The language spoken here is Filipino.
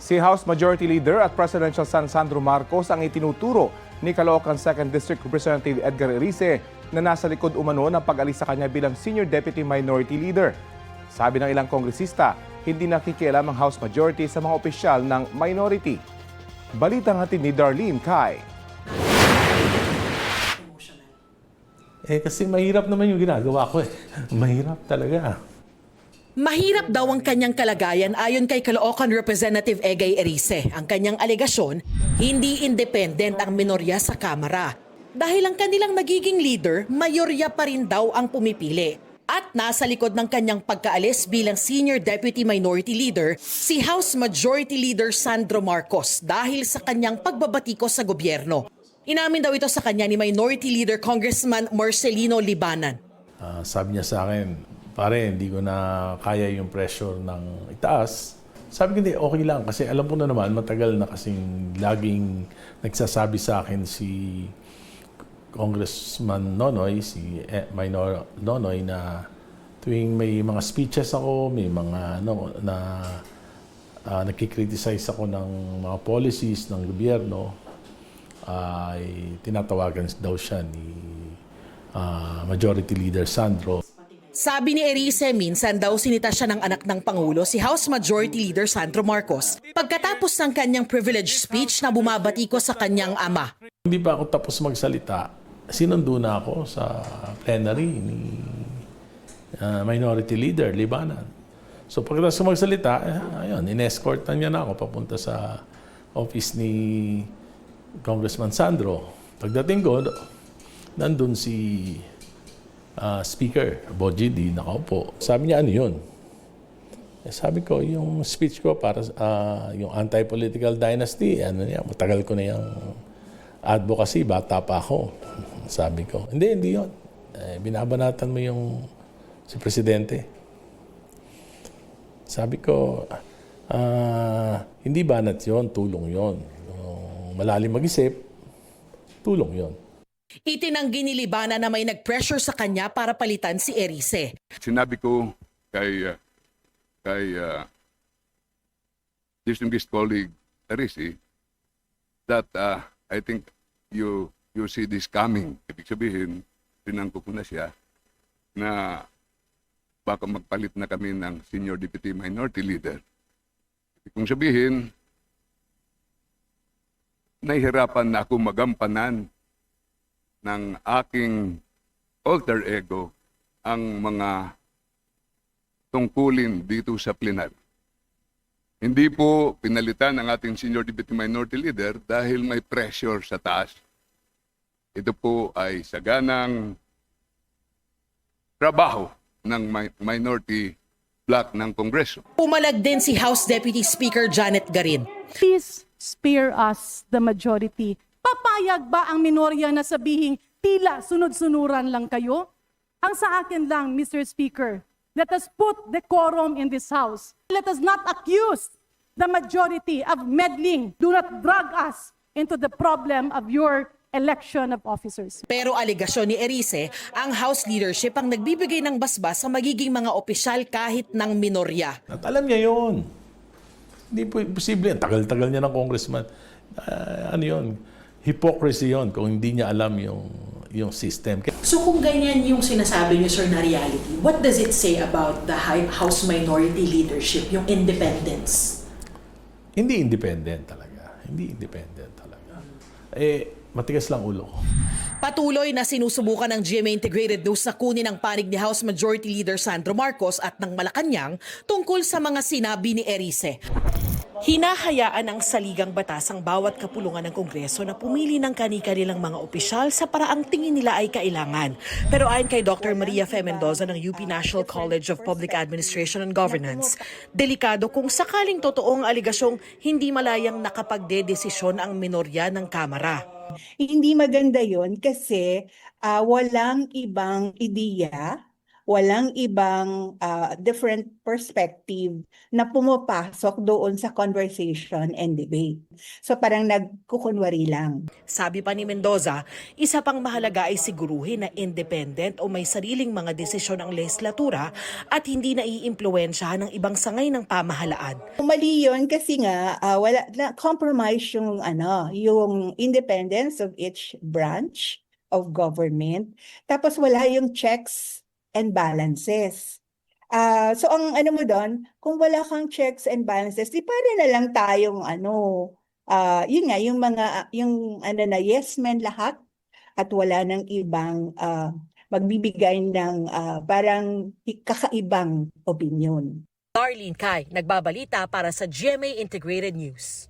Si House Majority Leader at Presidential son Sandro Marcos ang itinuturo ni Caloocan 2nd District Representative Edgar Erice na nasa likod umano ng pag-alis sa kanya bilang Senior Deputy Minority Leader. Sabi ng ilang kongresista, hindi nakikialam ang House Majority sa mga opisyal ng minority. Balitang hatid ni Darlene Kai. Kasi mahirap naman yung ginagawa ko eh. Mahirap talaga. Mahirap daw ang kanyang kalagayan ayon kay Caloocan Representative Egay Erice. Ang kanyang alegasyon, hindi independent ang minorya sa Kamara. Dahil ang kanilang nagiging leader, mayorya pa rin daw ang pumipili. At nasa likod ng kanyang pagkaalis bilang Senior Deputy Minority Leader, si House Majority Leader Sandro Marcos dahil sa kanyang pagbabatikos sa gobyerno. Inamin daw ito sa kanya ni Minority Leader Congressman Marcelino Libanan. Sabi niya sa akin, pare, hindi ko na kaya yung pressure ng itaas. Sabi ko, hindi, okay lang. Kasi alam ko na naman, matagal na kasing laging nagsasabi sa akin si Congressman Nonoy, si Minor Nonoy, na tuwing may mga speeches ako, may mga nagkikriticize ako ng mga policies ng gobyerno, ay tinatawagan daw siya ni Majority Leader Sandro. Sabi ni Erice, minsan daw sinita siya ng anak ng Pangulo, si House Majority Leader Sandro Marcos, pagkatapos ng kanyang privilege speech na bumabati ko sa kanyang ama. Hindi pa ako tapos magsalita, sinundo na ako sa plenary ni Minority Leader Libanan. So pagkatapos magsalita, ayun, in-escort niya na ako papunta sa office ni Congressman Sandro. Pagdating ko, nandun si Speaker Bojidi, nakaupo. Sabi niya, ano yun? Sabi ko, yung speech ko para yung anti-political dynasty, ano niya, matagal ko na yung advocacy, bata pa ako. Sabi ko, hindi yun. Binabanatan mo yung si Presidente. Sabi ko, hindi banat yun, tulong yun. Malalim mag-isip, tulong yon. Itinanggi ni Libanan na may nag-pressure sa kanya para palitan si Erice. Sinabi ko kay distinguished colleague Erice that I think you see this coming. Ibig sabihin, pinangko ko na siya na baka magpalit na kami ng Senior Deputy Minority Leader. Ibig kong sabihin, nahihirapan na ako magampanan ng aking alter ego ang mga tungkulin dito sa plenary. Hindi po pinalitan ang ating Senior Deputy Minority Leader dahil may pressure sa taas. Ito po ay saganang trabaho ng minority bloc ng Kongreso. Pumalag din si House Deputy Speaker Janet Garin. Please spare us the majority. Papayag ba ang minorya na sabihin tila sunod-sunuran lang kayo? Ang sa akin lang, Mr. Speaker, let us put decorum in this House. Let us not accuse the majority of meddling. Do not drag us into the problem of your election of officers. Pero aligasyon ni Erice, ang House leadership ang nagbibigay ng basbas sa magiging mga opisyal kahit ng minorya. At alam niya yun. Hindi po posible. Tagal-tagal niya ng congressman. Ano yun? Hypocrisy yun kung hindi niya alam yung system. So kung ganyan yung sinasabi niyo, sir, na reality, what does it say about the House Minority Leadership, yung independence? Hindi independent talaga. Hindi independent talaga. Matigas lang ulo ko. Patuloy na sinusubukan ng GMA Integrated News na kunin ang panig ni House Majority Leader Sandro Marcos at ng Malacanang tungkol sa mga sinabi ni Erice. Hinahayaan ng saligang batas ang bawat kapulungan ng Kongreso na pumili ng kani-kanilang mga opisyal sa paraang tingin nila ay kailangan. Pero ayon kay Dr. Maria Fe Mendoza ng UP National College of Public Administration and Governance, delikado kung sakaling totoong aligasyong hindi malayang nakapagdedesisyon ang minorya ng Kamara. Hindi maganda yon kasi walang ibang ideya, walang ibang different perspective na pumapasok doon sa conversation and debate. So parang nagkukunwari lang. Sabi pa ni Mendoza, isa pang mahalaga ay siguruhin na independent o may sariling mga desisyon ang legislatura at hindi naiimpluwensyahan ng ibang sangay ng pamahalaan. Mali yun kasi nga wala na compromise yung independence of each branch of government. Tapos wala yung checks and balances. So ang ano mo doon, kung wala kang checks and balances, di para na lang tayong yun nga yung yes men lahat at wala nang ibang magbibigay ng parang kakaibang opinion. Darlene Kai, nagbabalita para sa GMA Integrated News.